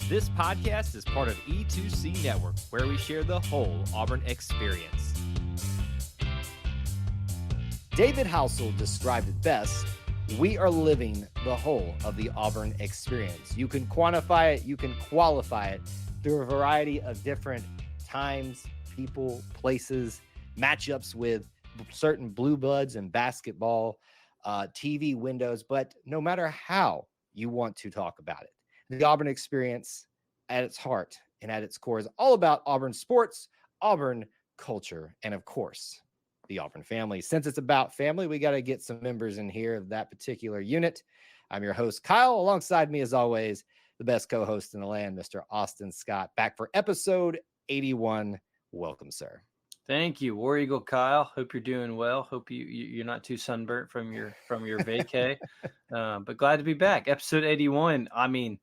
This podcast is part of E2C Network, where we share the whole Auburn experience. David Housel described it best. We are living the whole of the Auburn experience. You can quantify it, you can qualify it through a variety of different times, people, places, matchups with certain blue bloods and basketball, TV windows. But no matter how you want to talk about it, the Auburn experience at its heart and at its core is all about Auburn sports, Auburn culture, and of course, the Auburn family. Since it's about family, we got to get some members in here of that particular unit. I'm your host, Kyle. Alongside me, as always, the best co-host in the land, Mr. Austin Scott, back for episode 81. Welcome, sir. Thank you, War Eagle Kyle. Hope you're doing well. Hope you're not too sunburnt from your vacay. But glad to be back. Episode 81. I mean,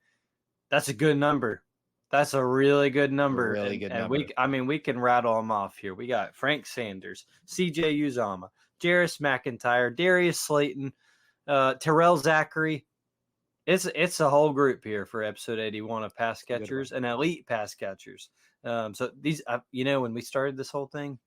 that's a good number. That's a really good number. Really good number. We can rattle them off here. We got Frank Sanders, CJ Uzama, Jarris McIntyre, Darius Slayton, Terrell Zachary. It's a whole group here for episode 81 of pass catchers and elite pass catchers. So these, when we started this whole thing,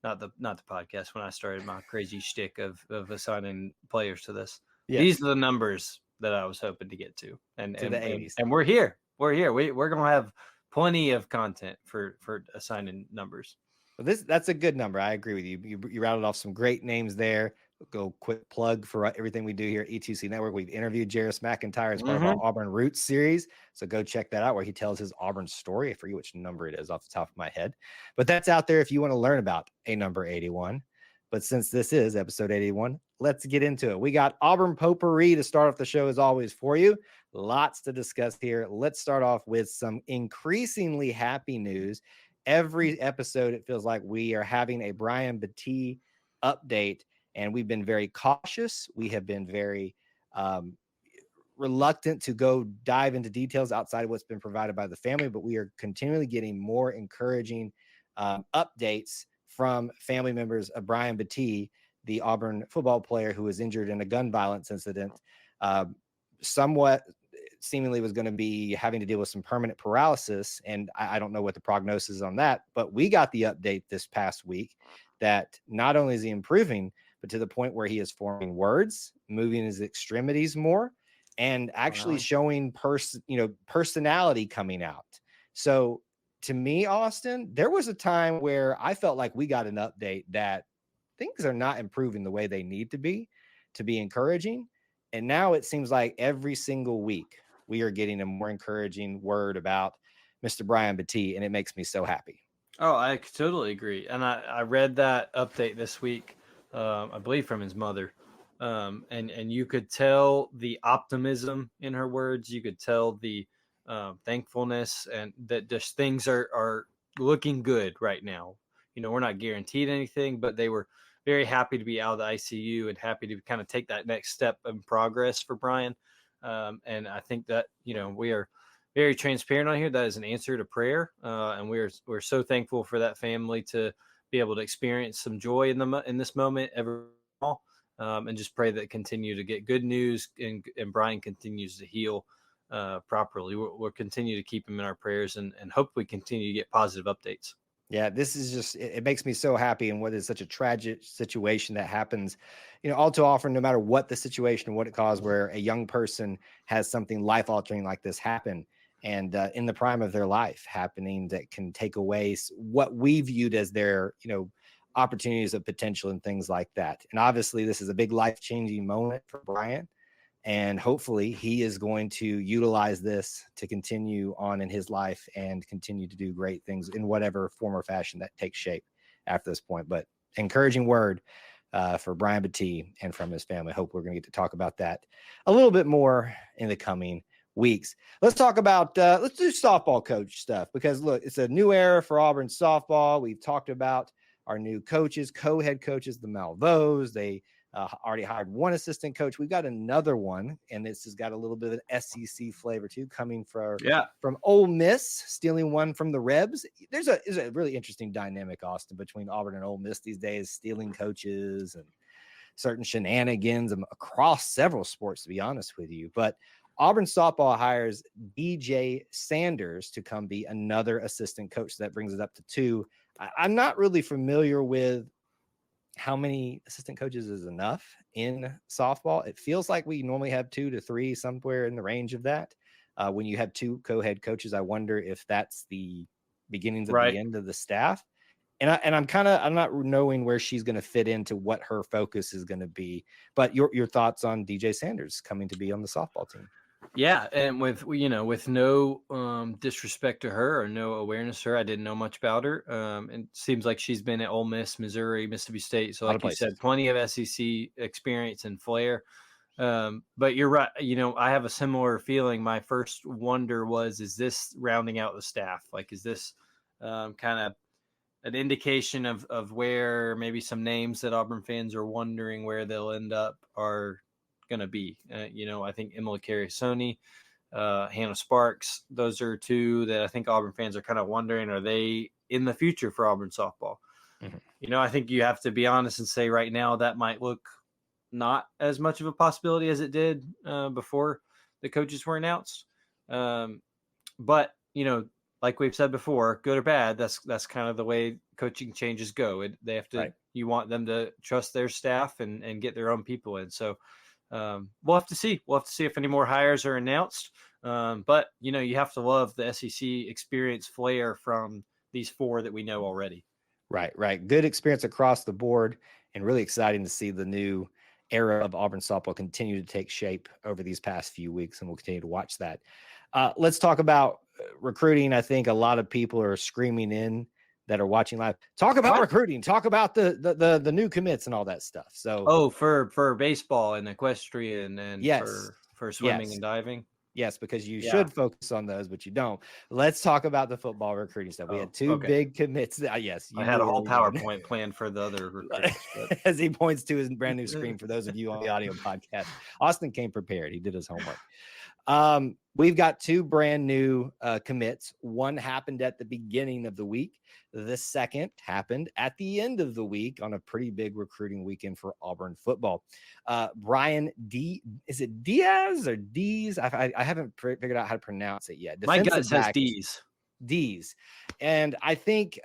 not the podcast, when I started my crazy shtick of assigning players to this, These are the numbers that I was hoping to get to, and the 80s. And we're here. We're here. We're gonna have plenty of content for assigning numbers. Well, that's a good number. I agree with you. You rattled off some great names there. Go quick plug for everything we do here at E2C Network. We've interviewed Jarris McIntyre as part of our Auburn Roots series. So go check that out where he tells his Auburn story. I forget which number it is off the top of my head, but that's out there if you want to learn about a number 81. But since this is episode 81, let's get into it. We got Auburn potpourri to start off the show as always for you. Lots to discuss here. Let's start off with some increasingly happy news. Every episode, it feels like we are having a Brian Battie update. And we've been very cautious. We have been very reluctant to go dive into details outside of what's been provided by the family, but we are continually getting more encouraging updates from family members of Brian Battie, the Auburn football player who was injured in a gun violence incident, somewhat seemingly was going to be having to deal with some permanent paralysis. And I don't know what the prognosis is on that, but we got the update this past week that not only is he improving, but to the point where he is forming words, moving his extremities more, and actually showing personality coming out. So to me, Austin, there was a time where I felt like we got an update that things are not improving the way they need to be encouraging. And now it seems like every single week we are getting a more encouraging word about Mr. Brian Battie, and it makes me so happy. Oh, I totally agree. And I read that update this week. I believe from his mother, and you could tell the optimism in her words. You could tell the thankfulness, and that just things are looking good right now. We're not guaranteed anything, but they were very happy to be out of the ICU and happy to kind of take that next step in progress for Brian. And I think that we are very transparent on here. That is an answer to prayer, and we're so thankful for that family to be able to experience some joy in this moment and just pray that continue to get good news and Brian continues to heal properly. We'll continue to keep him in our prayers and hopefully continue to get positive updates. Yeah, this is just, it makes me so happy in what is such a tragic situation that happens, all too often, no matter what the situation and what it caused, where a young person has something life altering like this happen. And in the prime of their life happening that can take away what we viewed as their, opportunities of potential and things like that. And obviously this is a big life-changing moment for Brian. And hopefully he is going to utilize this to continue on in his life and continue to do great things in whatever form or fashion that takes shape after this point. But encouraging word for Brian Battie and from his family. Hope we're going to get to talk about that a little bit more in the coming weeks. Let's talk about let's do softball coach stuff, because look, it's a new era for Auburn softball. We've talked about our new coaches, co-head coaches, the Malveaux. They already hired one assistant coach. We've got another one, and this has got a little bit of an SEC flavor too, coming from Ole Miss, stealing one from the Rebs. There's a really interesting dynamic, Austin, between Auburn and Ole Miss these days, stealing coaches and certain shenanigans across several sports, to be honest with you. But Auburn softball hires DJ Sanders to come be another assistant coach. So that brings it up to 2. I'm not really familiar with how many assistant coaches is enough in softball. It feels like we normally have 2 to 3, somewhere in the range of that. When you have 2 co-head coaches, I wonder if that's the beginnings of the end of the staff. And I'm not knowing where she's going to fit into what her focus is going to be. But your thoughts on DJ Sanders coming to be on the softball team? Yeah, and with no disrespect to her or no awareness to her, I didn't know much about her. It seems like she's been at Ole Miss, Missouri, Mississippi State. So, like you said, plenty of SEC experience and flair. But you're right. I have a similar feeling. My first wonder was, is this rounding out the staff? Like, is this kind of an indication of where maybe some names that Auburn fans are wondering where they'll end up are going to be? I think Emily Carriasoni, Hannah Sparks, those are 2 that I think Auburn fans are kind of wondering, are they in the future for Auburn softball? Mm-hmm. I think you have to be honest and say right now that might look not as much of a possibility as it did before the coaches were announced. But, like we've said before, good or bad, that's kind of the way coaching changes go. They have to, you want them to trust their staff and get their own people in. So we'll have to see. We'll have to see if any more hires are announced. But, you have to love the SEC experience flair from these 4 that we know already. Right. Good experience across the board, and really exciting to see the new era of Auburn softball continue to take shape over these past few weeks, and we'll continue to watch that. Let's talk about recruiting. I think a lot of people are screaming in that are watching live. Talk about recruiting. Talk about the new commits and all that stuff. So for baseball and equestrian and for swimming and diving. Yes, because you should focus on those, but you don't. Let's talk about the football recruiting stuff. We had 2 big commits. Yes, I had a whole PowerPoint planned for the other recruits. As he points to his brand new screen for those of you on the audio podcast. Austin came prepared. He did his homework. We've got 2 brand new commits. One happened at the beginning of the week. The second happened at the end of the week on a pretty big recruiting weekend for Auburn football. Brian is it Diaz or D's? I haven't figured out how to pronounce it yet. My gut says D's. And I think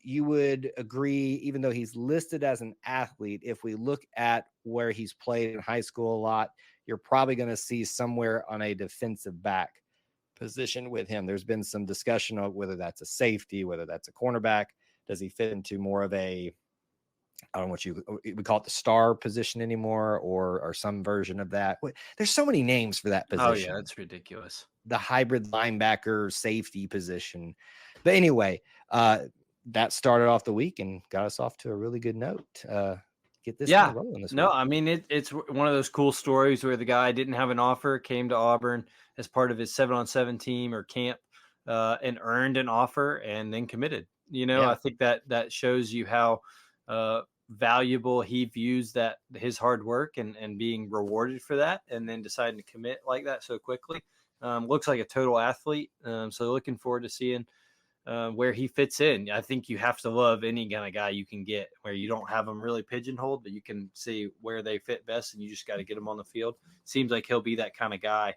you would agree, even though he's listed as an athlete, if we look at where he's played in high school a lot, you're probably going to see somewhere on a defensive back position with him. There's been some discussion of whether that's a safety, whether that's a cornerback. Does he fit into more of a, I don't know what we call it, the star position anymore, or some version of that? There's so many names for that position. Oh yeah, that's ridiculous. The hybrid linebacker safety position. But anyway, that started off the week and got us off to a really good note. Get this rolling this week. I mean, it's one of those cool stories where the guy didn't have an offer, came to Auburn as part of his 7-on-7 team or camp, and earned an offer and then committed. I think that shows you how valuable he views that his hard work and being rewarded for that, and then deciding to commit like that so quickly. Looks like a total athlete. So looking forward to seeing where he fits in. I think you have to love any kind of guy you can get where you don't have them really pigeonholed, but you can see where they fit best, and you just got to get them on the field. Seems like he'll be that kind of guy.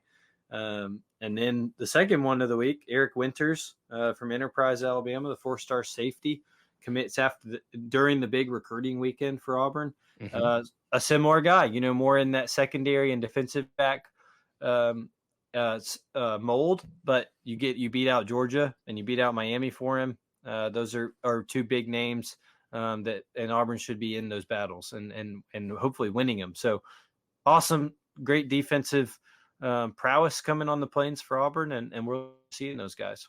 And then the second one of the week, Eric Winters from Enterprise, Alabama, the 4-star safety, commits during the big recruiting weekend for Auburn. Mm-hmm. A similar guy, more in that secondary and defensive back mold, but you beat out Georgia and you beat out Miami for him. Those are 2 big names and Auburn should be in those battles and hopefully winning them. So awesome, great defensive prowess coming on the plains for Auburn, and we're seeing those guys.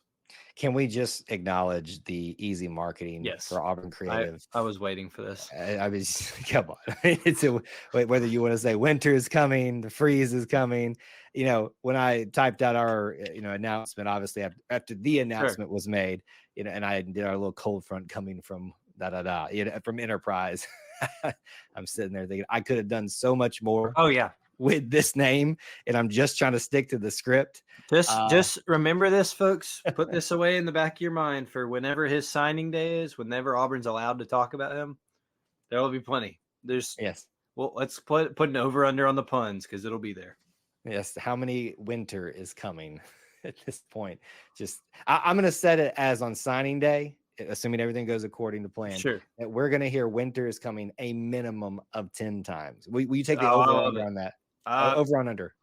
Can we just acknowledge the easy marketing for Auburn Creative? I was waiting for this. I was, come on. It's whether you want to say winter is coming, the freeze is coming. When I typed out our announcement, obviously after the announcement was made, and I did our little cold front coming from from Enterprise. I'm sitting there thinking I could have done so much more. Oh yeah. With this name, and I'm just trying to stick to the script. Just remember this, folks. Put this away in the back of your mind for whenever his signing day is, whenever Auburn's allowed to talk about him. There will be plenty. Well, let's put an over under on the puns because it'll be there. Yes. How many winter is coming at this point? Just, I'm going to set it as on signing day, assuming everything goes according to plan, Sure. that we're going to hear winter is coming a minimum of 10 times. Will you take the Oh, I over love under it. on that? Uh, Over on under.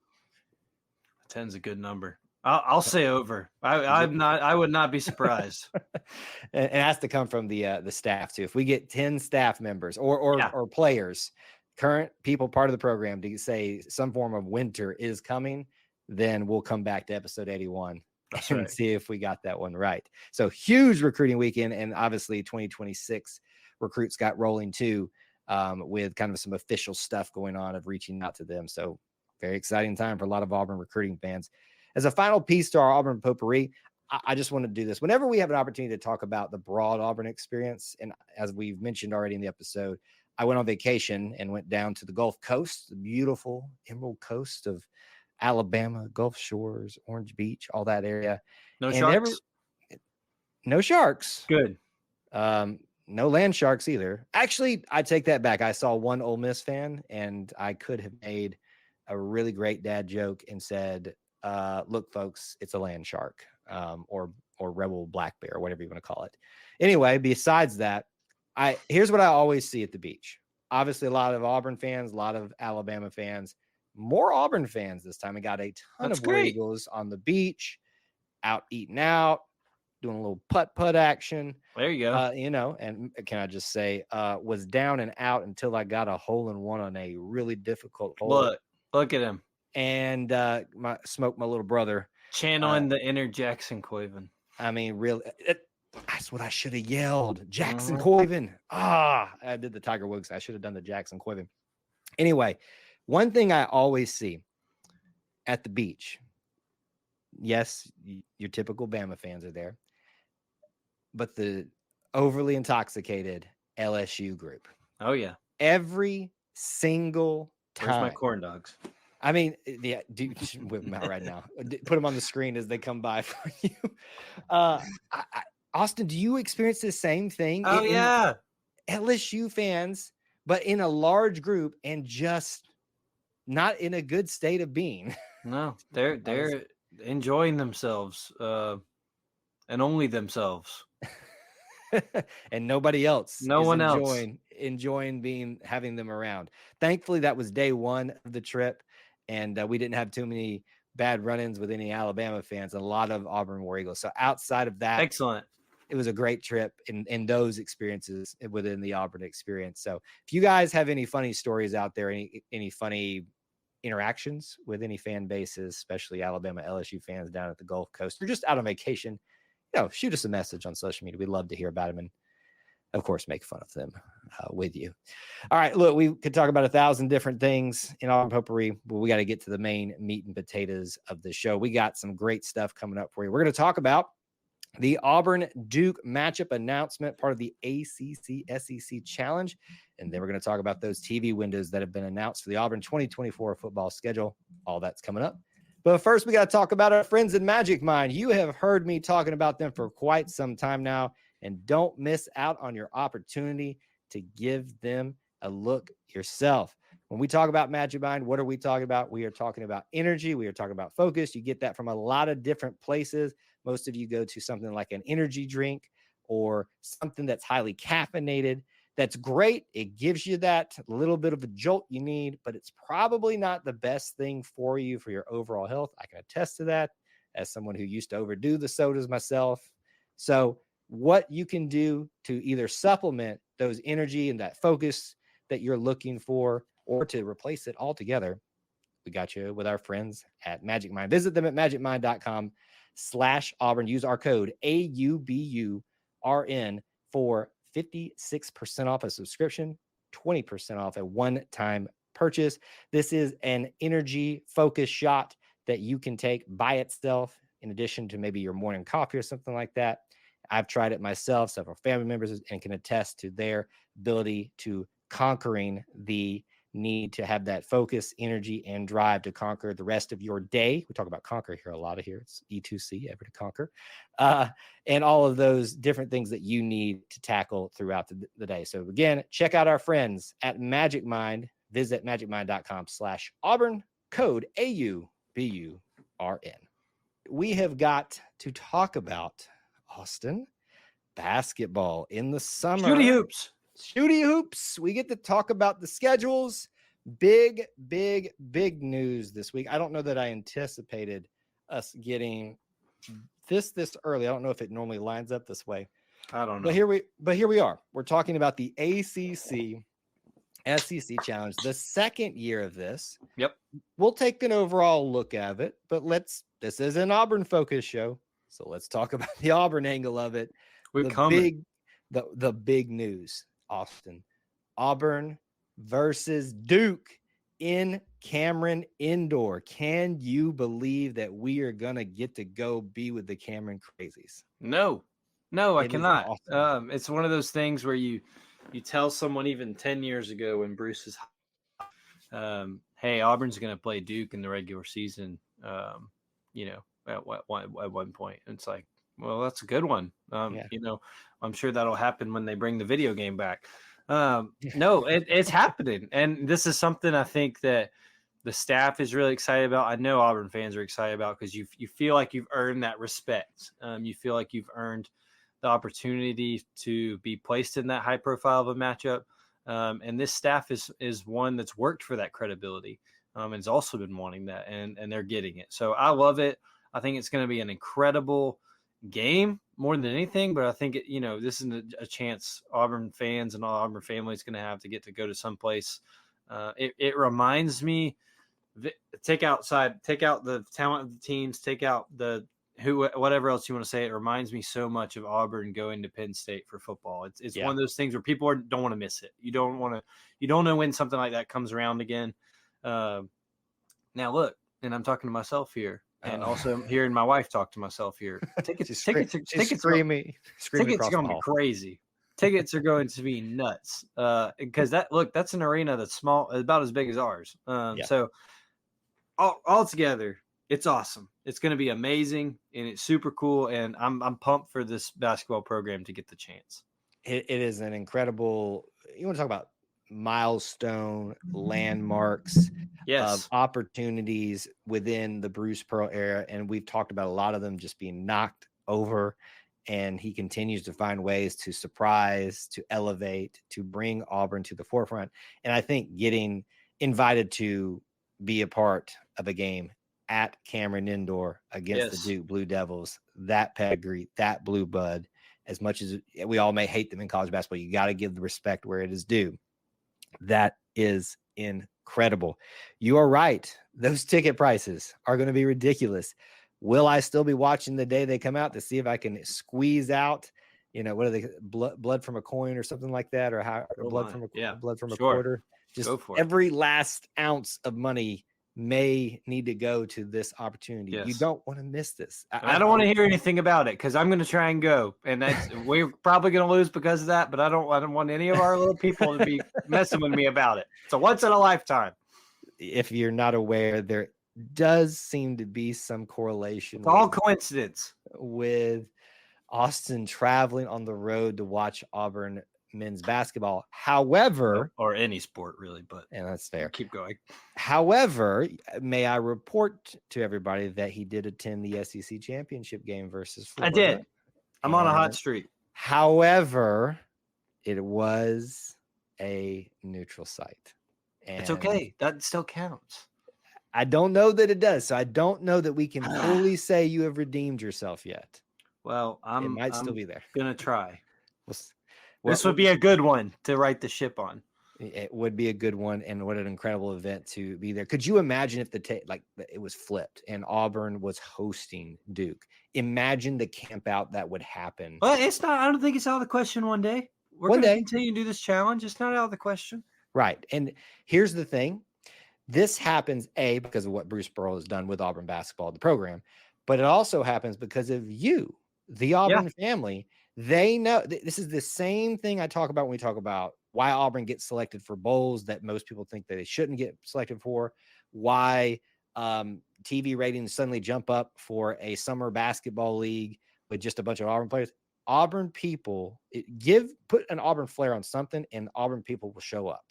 10's a good number. I'll say over. I would not be surprised. And it has to come from the staff too. If we get 10 staff members or players, current people part of the program to say some form of winter is coming, then we'll come back to episode 81 and see if we got that one right. So huge recruiting weekend, and obviously 2026 recruits got rolling too, with kind of some official stuff going on of reaching out to them. So very exciting time for a lot of Auburn recruiting fans. As a final piece to our Auburn potpourri, I just want to do this. Whenever we have an opportunity to talk about the broad Auburn experience, and as we've mentioned already in the episode, I went on vacation and went down to the Gulf Coast, the beautiful Emerald Coast of Alabama, Gulf Shores, Orange Beach, all that area. No sharks? No sharks. Good. No land sharks either. Actually, I take that back. I saw one Ole Miss fan, and I could have made a really great dad joke and said, look, folks, it's a land shark, or rebel black bear, whatever you want to call it. Anyway, besides that, here's what I always see at the beach. Obviously, a lot of Auburn fans, a lot of Alabama fans, more Auburn fans this time. I got a ton of War Eagles on the beach, out eating out, doing a little putt action. There you go. And can I just say, was down and out until I got a hole in one on a really difficult hole. Look at him. And smoked my little brother. Channeling the inner Jackson Coyven. I mean, really, that's what I should have yelled. Jackson Coyven. I did the Tiger Woods. I should have done the Jackson Coyven. Anyway, one thing I always see at the beach, yes, your typical Bama fans are there, but the overly intoxicated LSU group. Oh, yeah. Every single time. Where's my corn dogs? I mean, yeah, dude, you should whip them out right now. Put them on the screen as they come by for you. Austin, do you experience the same thing? Oh, yeah. LSU fans, but in a large group and just not in a good state of being. No, they're enjoying themselves, and only themselves. And nobody else. No one else enjoying having them around. Thankfully, that was day one of the trip, and we didn't have too many bad run-ins with any Alabama fans. A lot of Auburn War Eagles. So outside of that, excellent. It was a great trip in those experiences within the Auburn experience. So if you guys have any funny stories out there, any funny interactions with any fan bases, especially Alabama LSU fans down at the Gulf Coast, or just out on vacation, shoot us a message on social media. We'd love to hear about them and, of course, make fun of them with you. All right, look, we could talk about 1,000 different things in Auburn potpourri, but we got to get to the main meat and potatoes of the show. We got some great stuff coming up for you. We're going to talk about the Auburn-Duke matchup announcement, part of the ACC-SEC Challenge. And then we're going to talk about those TV windows that have been announced for the Auburn 2024 football schedule. All that's coming up. But first, we got to talk about our friends at Magic Mind. You have heard me talking about them for quite some time now, and don't miss out on your opportunity to give them a look yourself. When we talk about Magic Mind, what are we talking about? We are talking about energy. We are talking about focus. You get that from a lot of different places. Most of you go to something like an energy drink or something that's highly caffeinated. That's great. It gives you that little bit of a jolt you need, but it's probably not the best thing for you for your overall health. I can attest to that as someone who used to overdo the sodas myself. So what you can do to either supplement those energy and that focus that you're looking for, or to replace it altogether, we got you with our friends at Magic Mind. Visit them at magicmind.com/Auburn. Use our code AUBURN for 56% off a subscription, 20% off a one-time purchase. This is an energy focus shot that you can take by itself in addition to maybe your morning coffee or something like that. I've tried it myself, several family members, and can attest to their ability to conquering the need to have that focus, energy, and drive to conquer the rest of your day. We talk about conquer here a lot of here. It's E2C, ever to conquer. And all of those different things that you need to tackle throughout the day. So again, check out our friends at Magic Mind. Visit magicmind.com/Auburn. code AUBURN. We have got to talk about, Austin, basketball in the summer. Shooty hoops. Shooty hoops. We get to talk about the schedules. Big news this week. I don't know that I anticipated us getting this early. I don't know if it normally lines up this way. I don't know. But here we are. We're talking about the ACC SEC Challenge, the second year of this. Yep. We'll take an overall look at it, but this is an Auburn focus show. So let's talk about the Auburn angle of it. The big news, Austin. Auburn versus Duke in Cameron Indoor. Can you believe that we are going to get to go be with the Cameron Crazies? No, I cannot. Awesome. It's one of those things where you tell someone even 10 years ago when Bruce is hey, Auburn's going to play Duke in the regular season, at one point. And it's like, well, that's a good one. I'm sure that'll happen when they bring the video game back. No, it's happening. And this is something I think that the staff is really excited about. I know Auburn fans are excited about because you feel like you've earned that respect. You feel like you've earned the opportunity to be placed in that high profile of a matchup. And this staff is one that's worked for that credibility and has also been wanting that, and they're getting it. So I love it. I think it's going to be an incredible game more than anything, but I think this is a chance Auburn fans and all Auburn families going to have to go to someplace. It reminds me, take out the talent of the teams, take out whatever else you want to say. It reminds me so much of Auburn going to Penn State for football. It's one of those things where people don't want to miss it. You don't know when something like that comes around again. Now look, and I'm talking to myself here, and also I'm hearing my wife talk to myself here. Tickets are going to be crazy. Tickets are going to be nuts because that's an arena that's small, about as big as ours. So all together, it's awesome. It's going to be amazing, and it's super cool, and I'm pumped for this basketball program to get the chance. It is an incredible. You want to talk about milestone landmarks of opportunities within the Bruce Pearl era, and we've talked about a lot of them just being knocked over, and he continues to find ways to surprise, to elevate, to bring Auburn to the forefront. And I think getting invited to be a part of a game at Cameron Indoor against the Duke Blue Devils, that pedigree, that blue blood, as much as we all may hate them in college basketball, you got to give the respect where it is due. That is incredible. You are right. Those ticket prices are going to be ridiculous. Will I still be watching the day they come out to see if I can squeeze out, what are they, blood from a coin or something like that, or blood from a quarter? Just every last ounce of money may need to go to this opportunity. Yes. You don't want to miss this. I don't want to hear anything about it because I'm going to try and go, and we're probably going to lose because of that. But I don't want any of our little people to be messing with me about it. It's a once in a lifetime. If you're not aware, there does seem to be some correlation. It's all coincidence with Austin traveling on the road to watch Auburn men's basketball. However, or any sport really, but that's fair. Keep going. However, may I report to everybody that he did attend the SEC championship game versus Florida. I did. I'm on a hot streak. However, it was a neutral site. And it's okay. That still counts. I don't know that it does. So I don't know that we can fully say you have redeemed yourself yet. Well, it might still be there. Gonna try. This would be a good one to write the ship on. It would be a good one, and what an incredible event to be there. Could you imagine if it was flipped and Auburn was hosting Duke? Imagine the camp out that would happen. Well, it's not. I don't think it's out of the question. One day we're going to continue to do this challenge. It's not out of the question. Right, and here's the thing: this happens because of what Bruce Pearl has done with Auburn basketball, the program, but it also happens because of you, the Auburn family. They know this is the same thing I talk about when we talk about why Auburn gets selected for bowls that most people think that they shouldn't get selected for, why TV ratings suddenly jump up for a summer basketball league with just a bunch of Auburn players. Auburn people put an Auburn flair on something, and Auburn people will show up.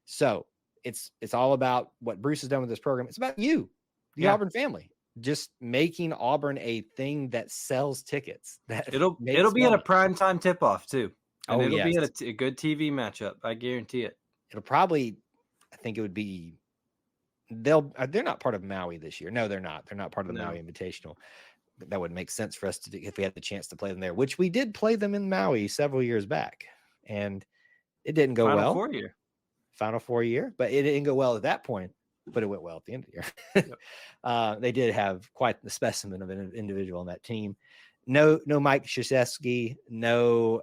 So it's all about what Bruce has done with this program. It's about you, the Auburn family, just making Auburn a thing that sells tickets. That It'll be at a primetime tip-off too. And it'll be at a good TV matchup. I guarantee it. It'll probably, I think it would be, they're not part of Maui this year. No, they're not. They're not part of the Maui Invitational. That would make sense for us to do if we had the chance to play them there, which we did play them in Maui several years back, and it didn't go well. Final Four year, but it didn't go well at that point. But it went well at the end of the year. They did have quite the specimen of an individual on that team. No Mike Krzyzewski, no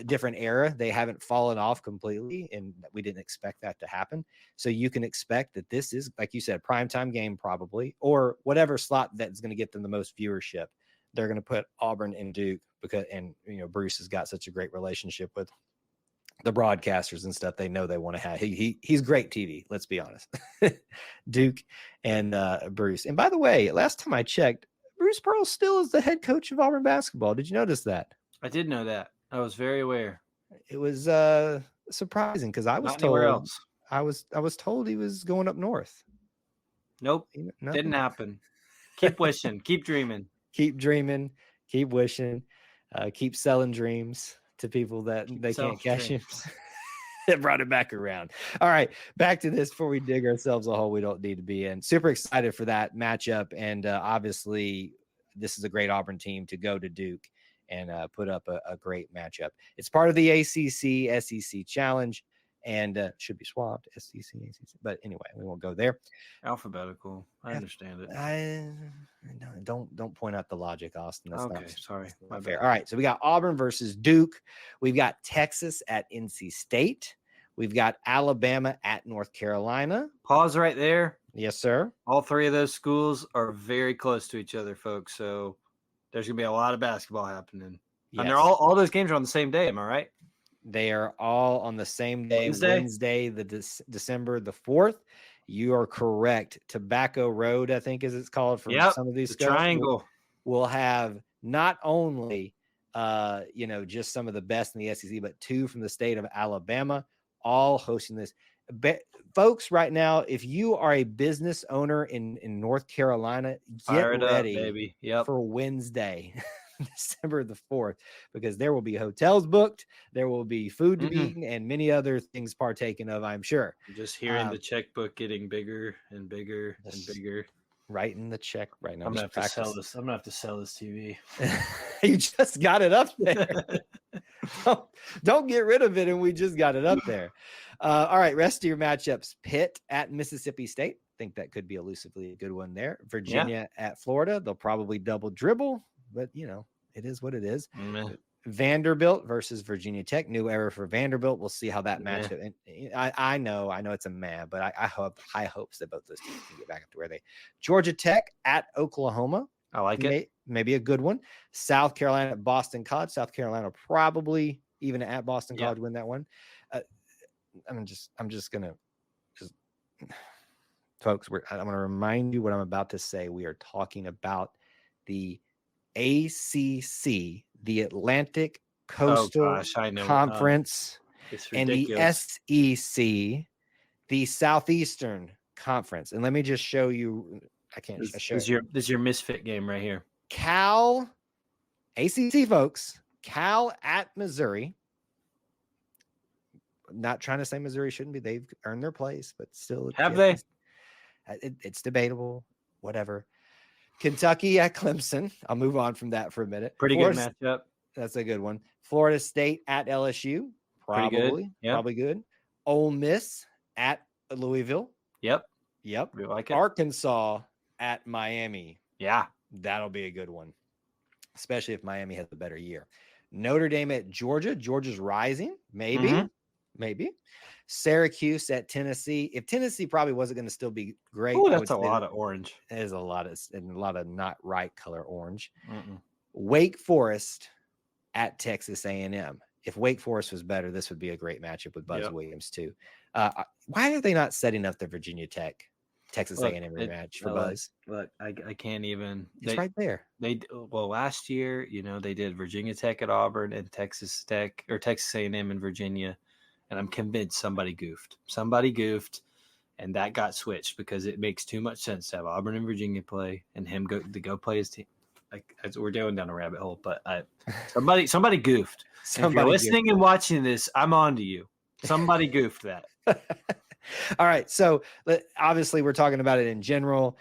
different era. They haven't fallen off completely, and we didn't expect that to happen. So you can expect that this is, like you said, primetime game probably, or whatever slot that's going to get them the most viewership. They're going to put Auburn and Duke because, and Bruce has got such a great relationship with the broadcasters and stuff. They know they want to have. He's great TV. Let's be honest. Duke and Bruce. And by the way, last time I checked, Bruce Pearl still is the head coach of Auburn basketball. Did you notice that? I did know that. I was very aware. It was surprising because I was Not anywhere told else. I was told he was going up north. Nope. Didn't happen. Keep wishing. Keep dreaming. Keep dreaming. Keep wishing. Keep selling dreams to people that they can't cash in. It brought it back around. All right, back to this before we dig ourselves a hole we don't need to be in. Super excited for that matchup, and obviously this is a great Auburn team to go to Duke and put up a great matchup. It's part of the ACC SEC Challenge, and should be swapped SEC ACC. But anyway, we won't go there. Alphabetical. I understand it. Don't point out the logic, Austin. That's okay, sorry. Not fair. All right, so we got Auburn versus Duke. We've got Texas at NC State. We've got Alabama at North Carolina. Pause right there. Yes, sir. All three of those schools are very close to each other, folks. So there's going to be a lot of basketball happening. Yes. And they're all those games are on the same day. Am I right? They are all on the same day, Wednesday December the 4th. You are correct. Tobacco Road, I think, as it's called for some of these the triangle. We'll have not only, just some of the best in the SEC, but two from the state of Alabama, all hosting this. Folks, right now, if you are a business owner in North Carolina, get ready for Wednesday. December the 4th, because there will be hotels booked, there will be food to be eaten, and many other things partaken of, I'm sure. I'm just hearing the checkbook getting bigger and bigger and bigger. Writing the check right now. I'm gonna have to sell this. I'm gonna have to sell this TV. You just got it up there. Don't get rid of it, and we just got it up there. All right, rest of your matchups: Pitt at Mississippi State. I think that could be elusively a good one there. Virginia at Florida. They'll probably double dribble. But, it is what it is. Vanderbilt versus Virginia Tech. New era for Vanderbilt. We'll see how that matchup. And I know it's a meh, but I hope high hopes that both those teams can get back up to where they. Georgia Tech at Oklahoma. I like it. Maybe a good one. South Carolina at Boston College. South Carolina probably even at Boston College win that one. I'm just gonna folks. I'm gonna remind you what I'm about to say. We are talking about the ACC, the Atlantic Coastal Conference, and the SEC, the Southeastern Conference. And let me just show you. This is your misfit game right here. Cal, ACC folks, Cal at Missouri. Not trying to say Missouri shouldn't be. They've earned their place, but still. It's debatable. Whatever. Kentucky at Clemson. I'll move on from that for a minute. Good matchup. That's a good one. Florida State at LSU. Probably good. Ole Miss at Louisville. Yep. We like it. Arkansas at Miami. Yeah. That'll be a good one, especially if Miami has a better year. Notre Dame at Georgia. Georgia's rising. Maybe. Syracuse at Tennessee. If Tennessee probably wasn't going to still be great. Oh, that's a lot of orange. There's a lot of not right color orange. Wake Forest at Texas A&M. If Wake Forest was better, this would be a great matchup with Buzz Williams too. Why are they not setting up the Virginia Tech Texas A&M rematch for Buzz? But I can't even. It's right there. Last year, they did Virginia Tech at Auburn and Texas Tech or Texas A&M in Virginia. And I'm convinced somebody goofed. and that got switched because it makes too much sense to have Auburn and Virginia play and him go play his team. Like, we're going down a rabbit hole, but somebody goofed. And if you're listening and watching this, I'm on to you. Somebody goofed that. All right. So obviously we're talking about it in general.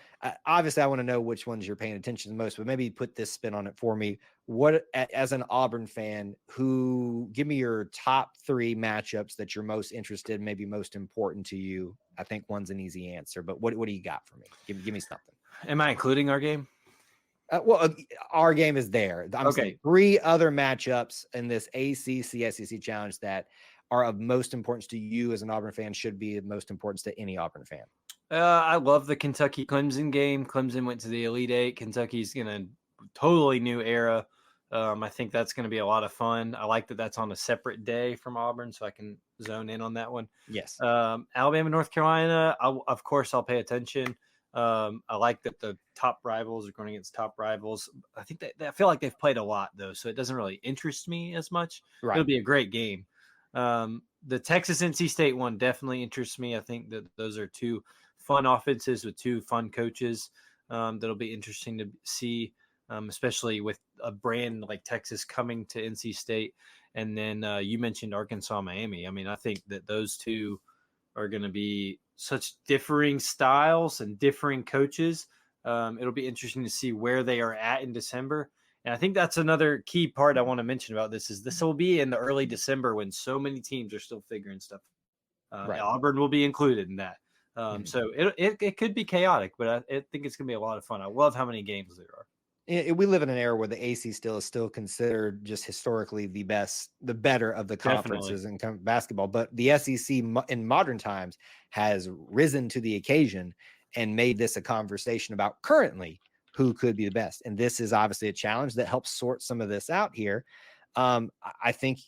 Obviously I want to know which ones you're paying attention to the most, but maybe put this spin on it for me. What, as an Auburn fan, give me your top 3 matchups that you're most interested in, maybe most important to you. I think one's an easy answer, but what do you got for me? Give me something. Am I including our game? Our game is there. I'm saying 3 other matchups in this ACC SEC challenge that are of most importance to you as an Auburn fan, should be of most importance to any Auburn fan. I love the Kentucky Clemson game. Clemson went to the Elite Eight. Kentucky's in a totally new era. I think that's going to be a lot of fun. I like that that's on a separate day from Auburn, so I can zone in on that one. Yes. Alabama, North Carolina, of course, I'll pay attention. I like that the top rivals are going against top rivals. I think I feel like they've played a lot, though, so it doesn't really interest me as much. Right. It'll be a great game. The Texas NC State one definitely interests me. I think that those are 2 fun offenses with 2 fun coaches. That'll be interesting to see, especially with a brand like Texas coming to NC State. And then you mentioned Arkansas, Miami. I mean, I think that those 2 are going to be such differing styles and differing coaches. It'll be interesting to see where they are at in December. And I think that's another key part I want to mention about this will be in the early December when so many teams are still figuring stuff. Right. Auburn will be included in that. So it could be chaotic, but I think it's going to be a lot of fun. I love how many games there are. We live in an era where the AC is still considered just historically the better of the conferences in basketball. But the SEC in modern times has risen to the occasion and made this a conversation about currently who could be the best. And this is obviously a challenge that helps sort some of this out here. I think,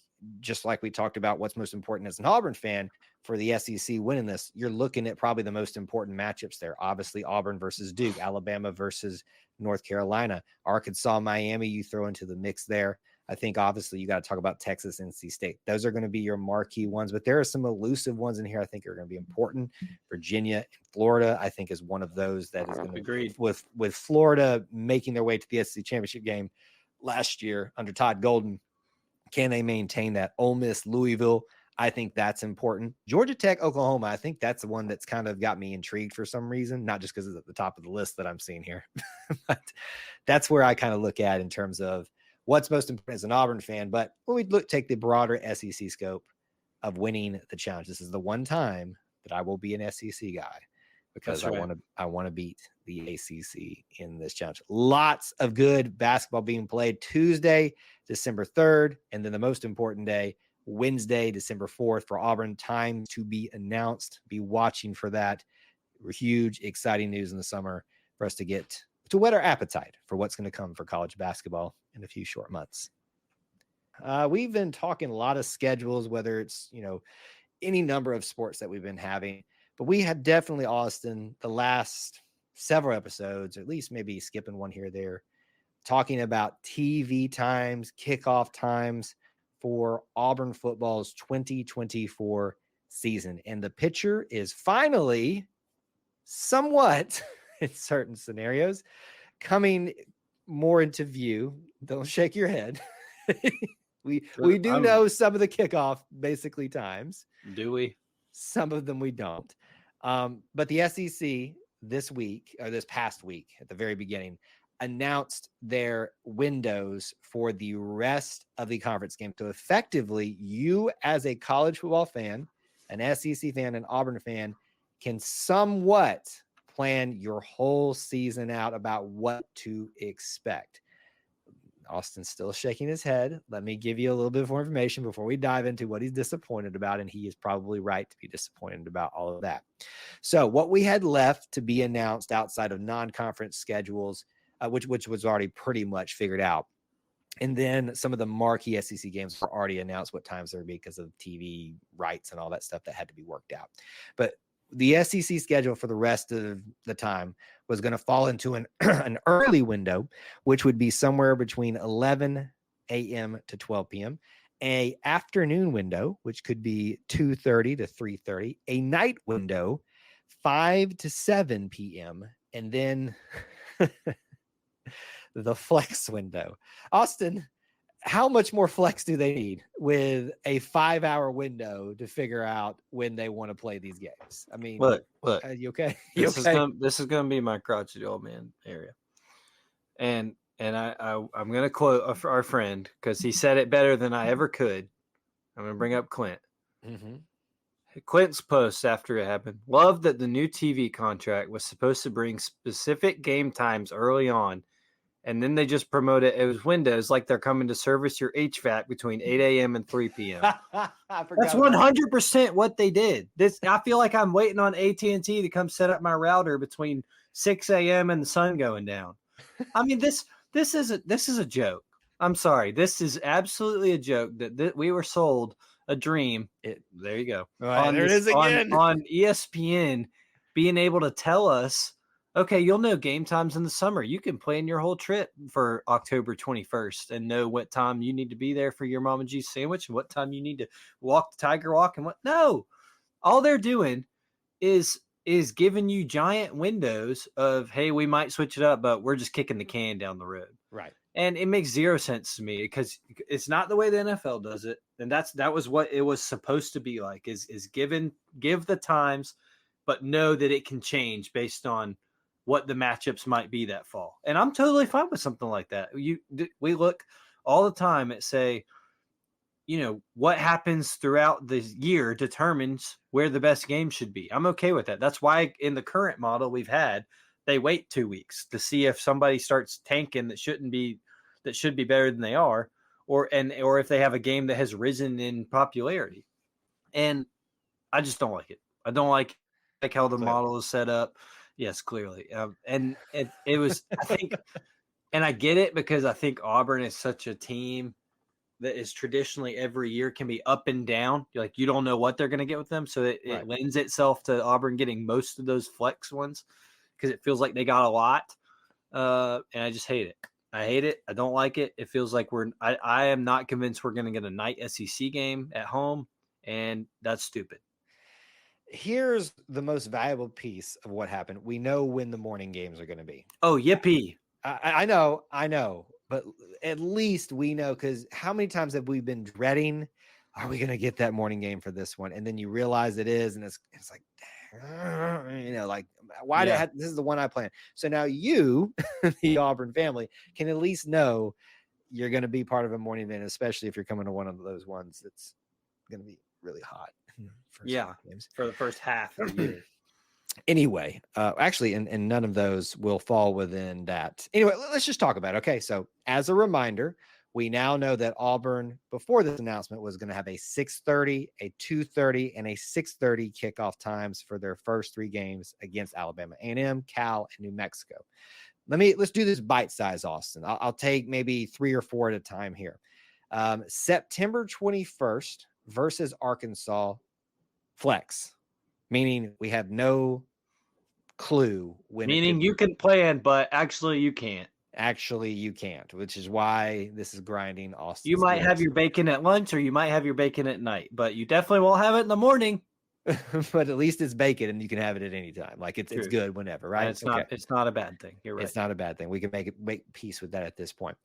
just like we talked about what's most important as an Auburn fan, for the SEC winning this, you're looking at probably the most important matchups there. Obviously, Auburn versus Duke, Alabama versus North Carolina, Arkansas, Miami, you throw into the mix there. I think obviously you got to talk about Texas, NC State. Those are going to be your marquee ones, but there are some elusive ones in here I think are going to be important. Virginia and Florida, I think, is one of those that is going to agree with Florida making their way to the SEC championship game last year under Todd Golden. Can they maintain that? Ole Miss, Louisville, I think that's important. Georgia Tech, Oklahoma, I think that's the one that's kind of got me intrigued for some reason, not just because it's at the top of the list that I'm seeing here, but that's where I kind of look at in terms of what's most important as an Auburn fan. But when we take the broader SEC scope of winning the challenge, this is the one time that I will be an SEC guy because I want to beat the ACC in this challenge. Lots of good basketball being played Tuesday, December 3rd, and then the most important day, Wednesday, December 4th for Auburn. Time to be announced. Be watching for that. Huge, exciting news in the summer for us to get to whet our appetite for what's going to come for college basketball in a few short months. We've been talking a lot of schedules, whether it's, any number of sports that we've been having, but we had definitely, Austin, the last several episodes, or at least maybe skipping one here or there, talking about TV times, kickoff times for Auburn football's 2024 season. And the picture is finally somewhat in certain scenarios coming more into view. Don't shake your head. we do know some of the kickoff basically times. Do we? Some of them we don't. But the SEC this past week at the very beginning announced their windows for the rest of the conference game. So effectively, you as a college football fan, an SEC fan, an Auburn fan, can somewhat plan your whole season out about what to expect. Austin's still shaking his head. Let me give you a little bit more information before we dive into what he's disappointed about, and he is probably right to be disappointed about all of that. So what we had left to be announced outside of non-conference schedules, which was already pretty much figured out. And then some of the marquee SEC games were already announced what times there would be because of TV rights and all that stuff that had to be worked out. But the SEC schedule for the rest of the time was going to fall into an early window, which would be somewhere between 11 a.m. to 12 p.m., a afternoon window, which could be 2:30 to 3:30, a night window 5 to 7 p.m. and then the flex window. Austin, how much more flex do they need with a 5-hour window to figure out when they want to play these games? I mean, look, you okay? This is gonna be my crotchety old man area, and I'm gonna quote our friend because he said it better than I ever could. I'm gonna bring up Clint. Mm-hmm. Clint's post after it happened. Loved that the new TV contract was supposed to bring specific game times early on, and then they just promote it as windows like they're coming to service your HVAC between 8 a.m. and 3 p.m. That's 100% what they did. I feel like I'm waiting on AT&T to come set up my router between 6 a.m. and the sun going down. I mean, this is a joke. I'm sorry. This is absolutely a joke that we were sold a dream. There you go. Right, there it is again. On ESPN being able to tell us, okay, you'll know game times in the summer. You can plan your whole trip for October 21st and know what time you need to be there for your Mama G's sandwich and what time you need to walk the Tiger Walk and what. No, all they're doing is giving you giant windows of, hey, we might switch it up, but we're just kicking the can down the road. Right. And it makes zero sense to me because it's not the way the NFL does it. And that was what it was supposed to be like is give the times, but know that it can change based on what the matchups might be that fall. And I'm totally fine with something like that. We look all the time at, say, what happens throughout the year determines where the best game should be. I'm okay with that. That's why in the current model we've had, they wait 2 weeks to see if somebody starts tanking that should be better than they are, or if they have a game that has risen in popularity. And I just don't like it. I don't like how the model is set up. Yes, clearly. And it was, I think, and I get it because I think Auburn is such a team that is traditionally every year can be up and down. You don't know what they're going to get with them. So it lends itself to Auburn getting most of those flex ones because it feels like they got a lot. And I just hate it. I hate it. I don't like it. It feels like I am not convinced we're going to get a night SEC game at home. And that's stupid. Here's the most valuable piece of what happened. We know when the morning games are going to be. Oh, yippee. I know. But at least we know, because how many times have we been dreading, are we going to get that morning game for this one? And then you realize it is, and it's like, why this is the one I planned. So now you, the Auburn family, can at least know you're going to be part of a morning event, especially if you're coming to one of those ones that's going to be really hot. For the first half of the year. Anyway, actually, and none of those will fall within that. Anyway, let's just talk about it. Okay, so as a reminder, we now know that Auburn, before this announcement, was going to have a 6:30, a 2:30, and a 6:30 kickoff times for their first 3 games against Alabama A&M, Cal, and New Mexico. Let's do this bite size, Austin. I'll take maybe 3 or 4 at a time here. September 21st versus Arkansas, flex, meaning we have no clue when. Meaning you can plan, but actually you can't. Actually, you can't, which is why this is grinding Austin. You might have your bacon at lunch or you might have your bacon at night, but you definitely won't have it in the morning. But at least it's bacon and you can have it at any time. Like it's good whenever, right? It's not a bad thing. You're right. It's not a bad thing. We can make peace with that at this point.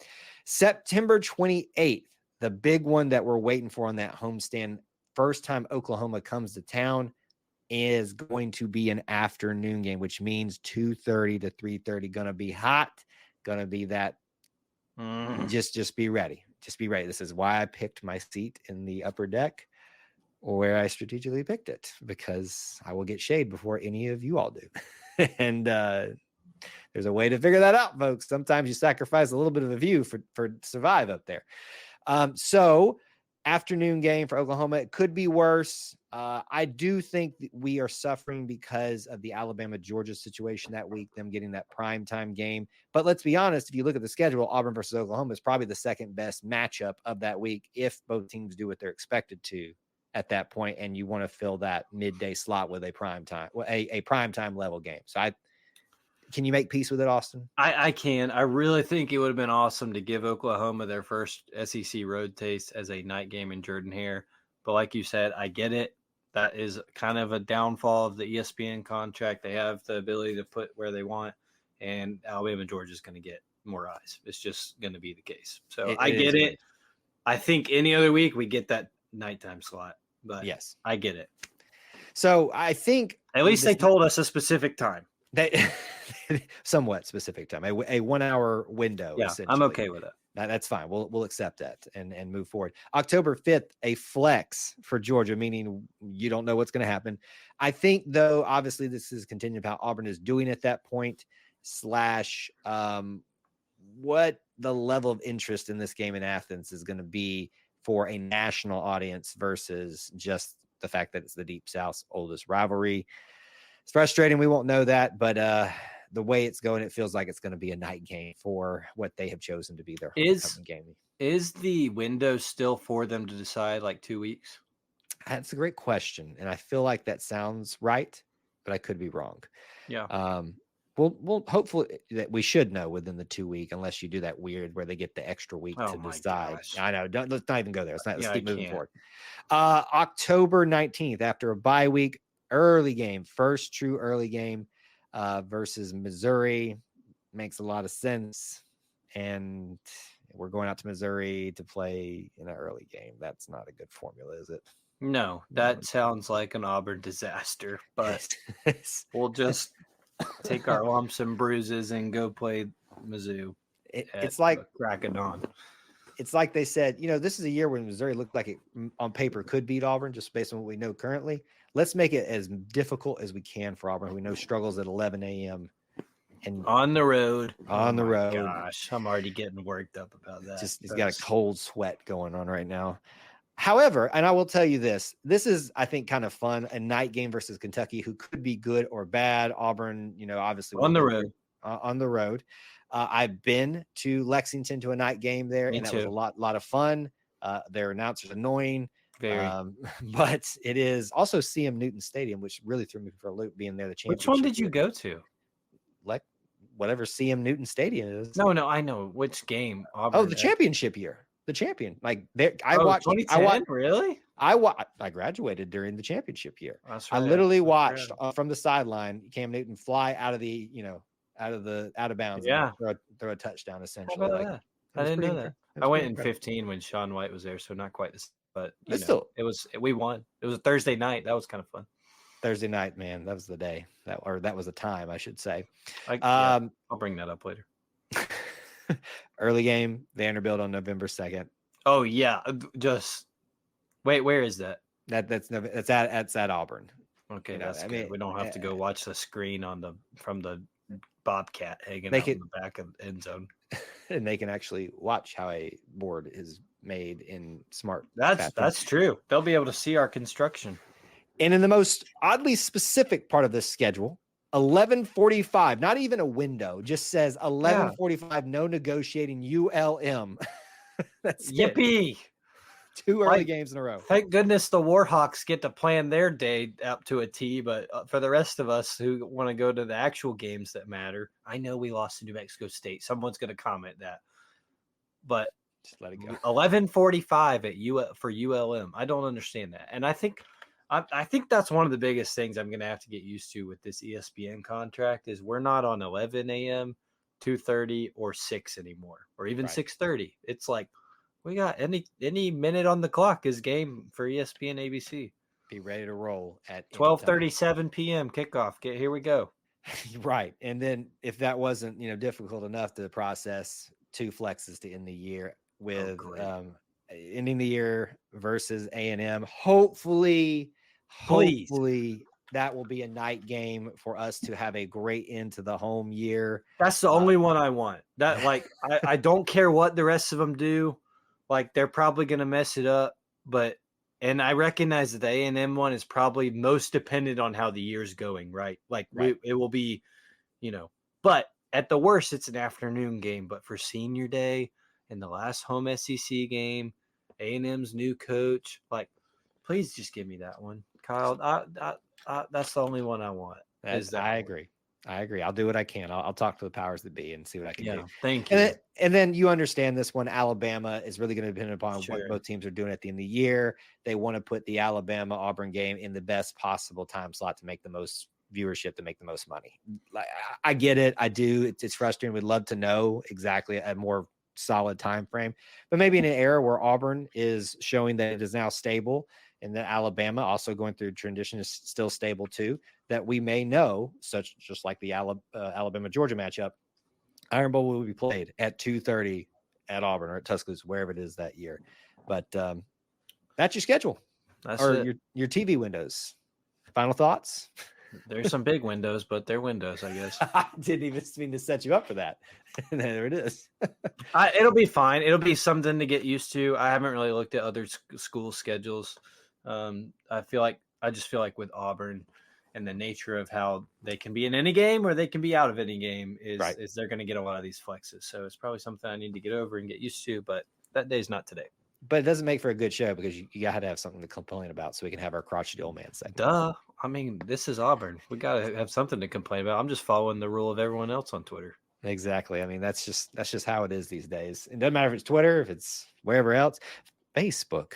September 28th, the big one that we're waiting for on that homestand, first time Oklahoma comes to town, is going to be an afternoon game, which means 2:30 to 3:30. Gonna be hot. Gonna be that. Just be ready. Just be ready. This is why I picked my seat in the upper deck, or where I strategically picked it, because I will get shade before any of you all do. And there's a way to figure that out, folks. Sometimes you sacrifice a little bit of a view for survive up there. So afternoon game for Oklahoma. It could be worse. I do think that we are suffering because of the Alabama-Georgia situation that week, them getting that primetime game. But let's be honest, if you look at the schedule, Auburn versus Oklahoma is probably the second best matchup of that week if both teams do what they're expected to at that point, and you want to fill that midday slot with a primetime level game. So can you make peace with it, Austin? I can. I really think it would have been awesome to give Oklahoma their first SEC road taste as a night game in Jordan-Hare. But like you said, I get it. That is kind of a downfall of the ESPN contract. They have the ability to put where they want, and Alabama, Georgia is going to get more eyes. It's just going to be the case. So I get it. I think any other week we get that nighttime slot, but yes, I get it. So I think at least they told us a specific time. They somewhat specific time, a 1 hour window. Yeah, I'm okay with it. That's fine. We'll accept that and move forward. October 5th, a flex for Georgia, meaning you don't know what's going to happen. I think, though, obviously this is contingent how Auburn is doing at that point, / what the level of interest in this game in Athens is going to be for a national audience versus just the fact that it's the Deep South's oldest rivalry. It's frustrating. We won't know that, but the way it's going, it feels like it's going to be a night game for what they have chosen to be their homecoming game. Is the window still for them to decide like 2 weeks? That's a great question, and I feel like that sounds right, but I could be wrong. Yeah. We'll hopefully that we should know within the 2 week, unless you do that weird where they get the extra week to decide. Gosh. I know. Let's not even go there. Let's keep moving forward. October 19th, after a bye week, early game, first true early game versus Missouri. Makes a lot of sense. And we're going out to Missouri to play in an early game. That's not a good formula, is it? No, that sounds like an Auburn disaster, but we'll just take our lumps and bruises and go play Mizzou. It's like crack of dawn. It's like they said, this is a year when Missouri looked like it on paper could beat Auburn just based on what we know currently. Let's make it as difficult as we can for Auburn. We know struggles at 11 a.m. and on the road. Road. Gosh, I'm already getting worked up about that. He's got a cold sweat going on right now. However, and I will tell you this is, I think, kind of fun. A night game versus Kentucky, who could be good or bad. Auburn, obviously on the road. On the road. I've been to Lexington to a night game there, that was a lot of fun. Their announcer's annoying. Very. But it is also CM Newton Stadium, which really threw me for a loop, being there the championship. Which one did you go to? Like whatever CM Newton Stadium is. No, I know which game. Auburn the championship year. The champion, like there, I watched. Really? I graduated during the championship year. That's right. I literally watched from the sideline Cam Newton fly out of bounds. Yeah, and throw a touchdown essentially. How about that? I didn't know that. I went in 15 when Sean White was there, so not quite this, but we won. It was a Thursday night. That was kind of fun. Thursday night, man, that was the day that was the time, I should say. I'll bring that up later. Early game, Vanderbilt on November 2nd. Oh yeah, just wait. Where is that? That's at Auburn. Okay, that's good. We don't have to go watch the screen from the Bobcat hanging out in the back of the end zone, and they can actually watch how a board is made in smart. That's true. They'll be able to see our construction. And in the most oddly specific part of this schedule, 11:45, not even a window, just says 11:45, no negotiating ULM. That's yippee. 2 early games in a row. Thank goodness the Warhawks get to plan their day up to a T, but for the rest of us who want to go to the actual games that matter, I know we lost to New Mexico State. Someone's going to comment that. But just let it go. 11:45 for ULM. I don't understand that. And I think that's one of the biggest things I'm going to have to get used to with this ESPN contract is we're not on 11 a.m., 2:30, or 6 anymore, or even 6:30. It's like we got any minute on the clock is game for ESPN ABC. Be ready to roll at 12:37 p.m. kickoff. Here we go. Right. And then if that wasn't, difficult enough to process, 2 flexes to end the year with ending the year versus A&M. Hopefully that will be a night game for us to have a great end to the home year. That's the only one I want. That I don't care what the rest of them do. Like they're probably going to mess it up, and I recognize that the A&M one is probably most dependent on how the year's going, right? It will be, but at the worst, it's an afternoon game. But for senior day and the last home SEC game, A&M's new coach, please just give me that one, Kyle. That's the only one I want. I agree. I agree. I'll do what I can. I'll talk to the powers that be and see what I can do. Thank you. And then you understand this one. Alabama is really going to depend upon Sure. what both teams are doing at the end of the year. They want to put the Alabama-Auburn game in the best possible time slot to make the most viewership, to make the most money. Like, I get it. I do. It's frustrating. We'd love to know exactly a more solid time frame, but maybe in an era where Auburn is showing that it is now stable, and that Alabama, also going through transition, is still stable too, that we may know, such just like the Alabama-Georgia matchup, Iron Bowl will be played at 2:30 at Auburn or at Tuscaloosa, wherever it is that year. But that's your schedule. That's or it. your TV windows. Final thoughts? There's some big windows, but they're windows, I guess. I didn't even mean to set you up for that. And there it is. It'll be fine. It'll be something to get used to. I haven't really looked at other school schedules. I just feel like with Auburn and the nature of how they can be in any game or they can be out of any game is they're going to get a lot of these flexes. So it's probably something I need to get over and get used to, but that day's not today. But it doesn't make for a good show because you got to have something to complain about so we can have our crotchety old man segment. Duh. I mean, this is Auburn. We got to have something to complain about. I'm just following the rule of everyone else on Twitter. Exactly. I mean, that's just how it is these days. It doesn't matter if it's Twitter, if it's wherever else. Facebook,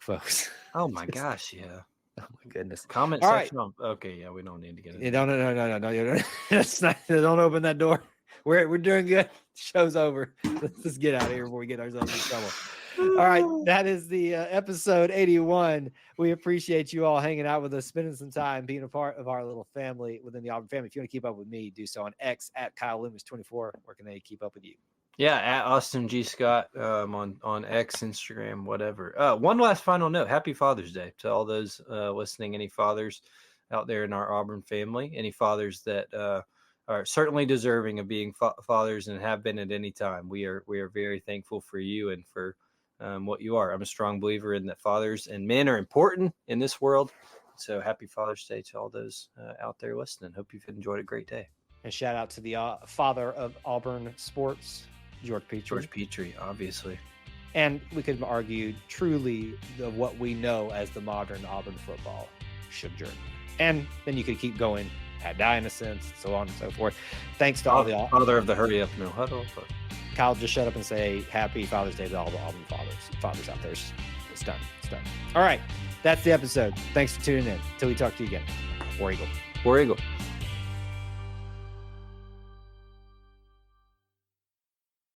folks. Oh my gosh, yeah. Oh my goodness. Comment All section. Okay, yeah, we don't need to get into No. You don't, that's not, don't open that door. We're doing good. Show's over. Let's just get out of here before we get ourselves in trouble. All right, that is the episode 81. We appreciate you all hanging out with us, spending some time, being a part of our little family within the Auburn family. If you want to keep up with me, do so on X at Kyle Loomis 24. Where can they keep up with you? Yeah, at Austin G. Scott on X, Instagram, whatever. One last final note. Happy Father's Day to all those listening. Any fathers out there in our Auburn family, any fathers that are certainly deserving of being fathers and have been at any time. We are very thankful for you and for what you are. I'm a strong believer in that fathers and men are important in this world. So happy Father's Day to all those out there listening. Hope you've enjoyed a great day. And shout out to the father of Auburn sports, George Petrie, obviously. And we could argue truly what we know as the modern Auburn football should journey. And then you could keep going, Pat Dye in a sense, so on and so forth. Thanks to all the father of the hurry up no huddle. But Kyle, just shut up and say happy Father's Day to all the Auburn fathers out there. It's done. All right, that's the episode. Thanks for tuning in. Till we talk to you again. War Eagle.